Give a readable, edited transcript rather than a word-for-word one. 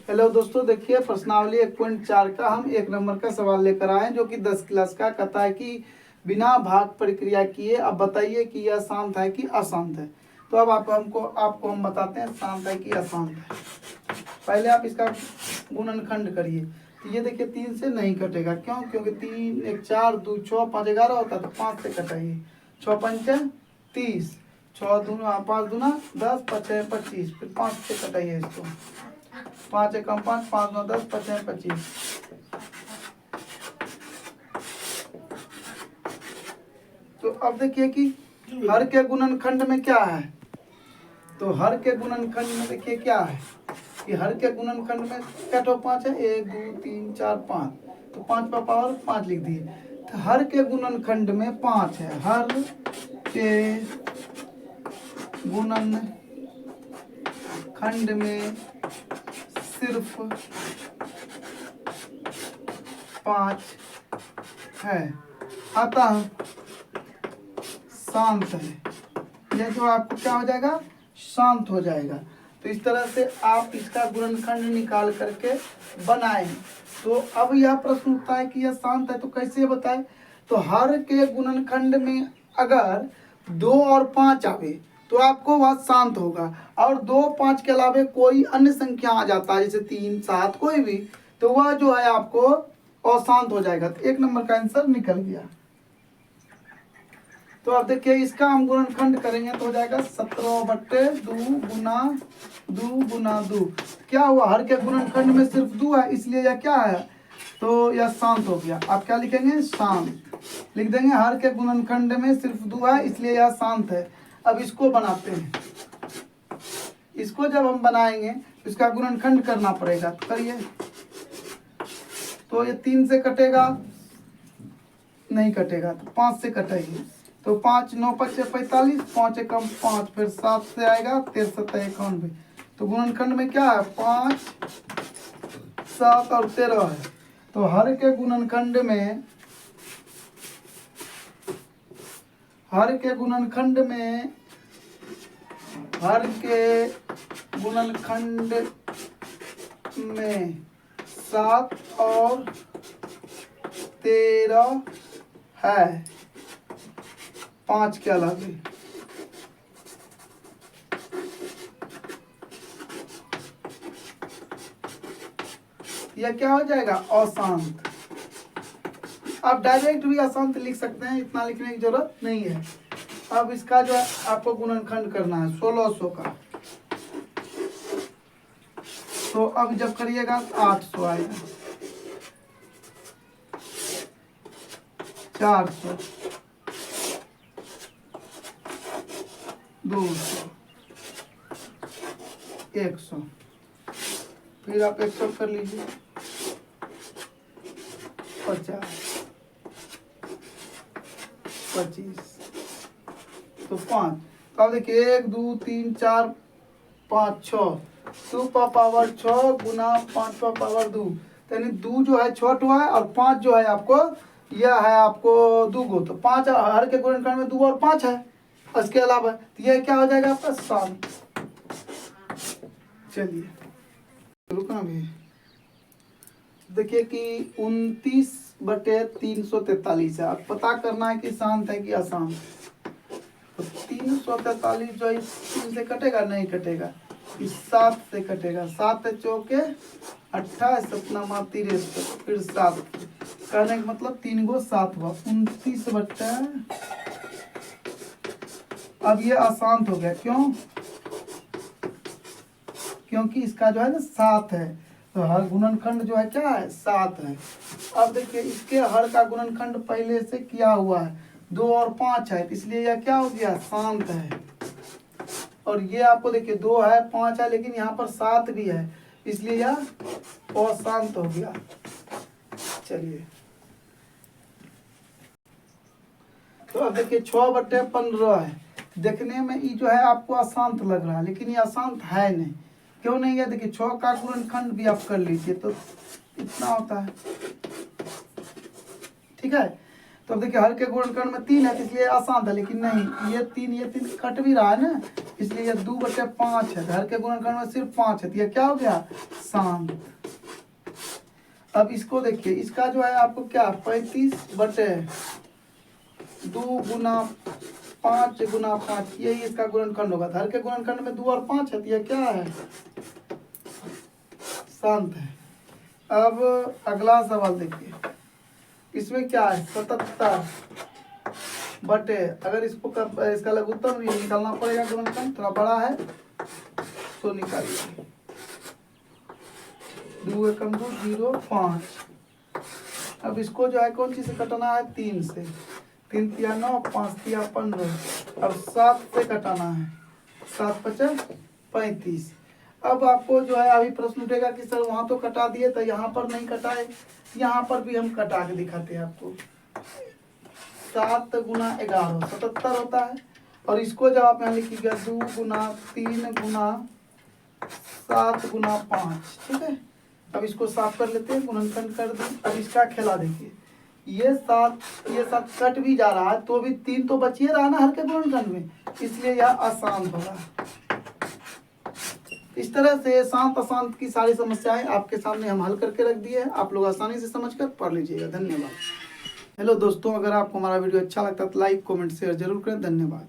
Hello दोस्तों, देखिए प्रश्नावली 1.4 का हम 1 नंबर का सवाल लेकर आए जो कि 10 क्लास का कहता है कि बिना भाग प्रक्रिया किए अब बताइए कि यह शांत है कि अशांत है। तो अब आपको हम बताते हैं शांत है कि अशांत है। पहले आप इसका गुणनखंड करिए। तो ये देखिए 3 से नहीं कटेगा, क्यों? क्योंकि 3 1 4 2 6 5 11 होता है, तो 5 से कटाइए। 6 पंचे 30, 6 दूना 5 दूना 10, 5 25, फिर 5 से कटाइए इसको। 5 एकम 5, 5 9 10, 5 25। तो अब देखिए कि हर के गुणनखंड में क्या है। तो हर के गुणनखंड में देखिए क्या है कि हर के गुणनखंड में क्या तो 5 है, 1 2 3 4 5, तो 5 का पावर 5 लिख दिए। तो हर के गुणनखंड में 5 है। हर के गुणनखंड में सिर्फ 5 है, अतः शांत है। यह जो आपको क्या हो जाएगा, शांत हो जाएगा। तो इस तरह से आप इसका गुणनखंड निकाल करके बनाएं। तो अब यह प्रश्न उठता है कि यह शांत है, तो कैसे बताएं? तो हर के गुणनखंड में अगर 2 और 5 आवे तो आपको वह शांत होगा, और 2 5 के अलावे कोई अन्य संख्या आ जाता है जैसे 3 7 कोई भी, तो वह जो है आपको अशांत हो जाएगा। तो 1 नंबर का आंसर निकल गया। तो अब देखिए इसका हम गुणनखंड करेंगे तो हो जाएगा 17/2 क्या हुआ, हर के गुणनखंड में सिर्फ 2 है, इसलिए यह क्या है, तो यह शांत हो गया। आप क्या लिखेंगे, शांत लिख देंगे। हर के गुणनखंड में सिर्फ 2 है, इसलिए यह शांत है। अब इसको बनाते हैं। इसको जब हम बनाएंगे तो इसका गुणनखंड करना पड़ेगा। तो करिए। तो ये 3 से कटेगा, नहीं कटेगा, तो 5 से कटेगी। तो 5 9 5 45, 5 एकम 5, फिर 7 से आएगा 13 7 91। तो गुणनखंड में क्या है, 5 7 और 13 है। तो हर के गुणनखंड में हर के गुणनखंड में 7 और 13 है, 5 के अलावे। यह क्या हो जाएगा, अशांत। आप डायरेक्ट भी अशांत लिख सकते हैं, इतना लिखने की जरूरत नहीं है। अब इसका जो है आपको गुणनखंड करना है 1600 का। तो अब जब करिएगा तो 800 आएगा, 400, 200, 100, फिर आप 100 कर लीजिए, 50, 25, तो 5। तो अब देखिए 1 2 3 4 5 6, 2 का पावर 6 गुना 5 का पावर 2, यानी 2 जो है छोटा है और 5 जो है आपको, यह है आपको 2 गो। तो 5 हर के गुणनखंड में 2 और 5 है, इसके अलावा तो यह क्या हो जाएगा आपका, शांत। चलिए रुकना भी। देखिए कि 29/343 है। अब पता करना है कि शांत है कि अशांत। तो 343 जो है 3 से कटेगा, नहीं कटेगा, इस 7 से कटेगा। 7 चौके 28, 7 30, फिर 7, कहने का मतलब 3 गो 7 हुआ, 29/। अब ये अशांत हो गया, क्यों? क्योंकि इसका जो है ना 7 है, तो हर गुणनखंड जो है क्या है, 7 है। अब देखिए इसके हर का गुणनखंड पहले से किया हुआ है, 2 और 5 है, इसलिए यह क्या हो गया, शांत है। और ये आपको देखिए 2 है 5 है, लेकिन यहाँ पर 7 भी है, इसलिए यह अशांत हो गया। चलिए तो अब देखिए 6/15 है। देखने में ये जो है आपको अशांत लग रहा है, लेकिन ये अशांत है नहीं। क्यों नहीं है, देखिए 6 का गुणनखंड भी आप कर लीजिए तो इतना होता है, ठीक है। तो अब देखिए हर के गुणनखंड में 3 है, इसलिए आसान था, लेकिन नहीं, ये 3 कट भी रहा है ना, इसलिए ये 2/5 है। हर के गुणनखंड में सिर्फ 5 है, तो ये क्या हो गया, शांत। अब इसको देखिए, इसका जो है आपको क्या 35/2 गुना 5 गुना 5, यही इसका गुणनखंड होगा। हर के गुणनखंड में 2 और 5 है, तो ये क्या है, शांत है। अब अगला सवाल देखिए, इसमें क्या है 77 बटे, अगर इसको इसका लघुत्तम भी निकालना पड़ेगा, गुणनखंड थोड़ा बड़ा है तो निकालिए। 2 एकम 2 0 5। अब इसको जो है कौन चीज से कटाना है, 3 से। 3 तिया 9, 5 तिया 15। अब 7 से कटाना है, 7 5 35। अब आपको जो है अभी प्रश्न उठेगा कि सर वहां तो कटा दिए, तो यहाँ पर नहीं कटाए, यहाँ पर भी हम कटा के दिखाते हैं आपको। 7 गुना 11 77 होता है, और इसको जब आप यहाँ लिखिएगा 2 गुना 3 गुना 7 गुना 5, ठीक है। अब इसको साफ कर लेते हैं, गुणनखंड कर दें। अब इसका खेला देखिए, ये 7 कट भी जा रहा है, तो भी 3 तो बचिए रहा ना हर के गुणनखंड में, इसलिए यह अशांत होगा। इस तरह से शांत अशांत की सारी समस्याएं आपके सामने हम हल करके रख दिए हैं, आप लोग आसानी से समझकर पढ़ लीजिएगा। धन्यवाद। हेलो दोस्तों, अगर आपको हमारा वीडियो अच्छा लगता है तो लाइक कमेंट शेयर जरूर करें। धन्यवाद।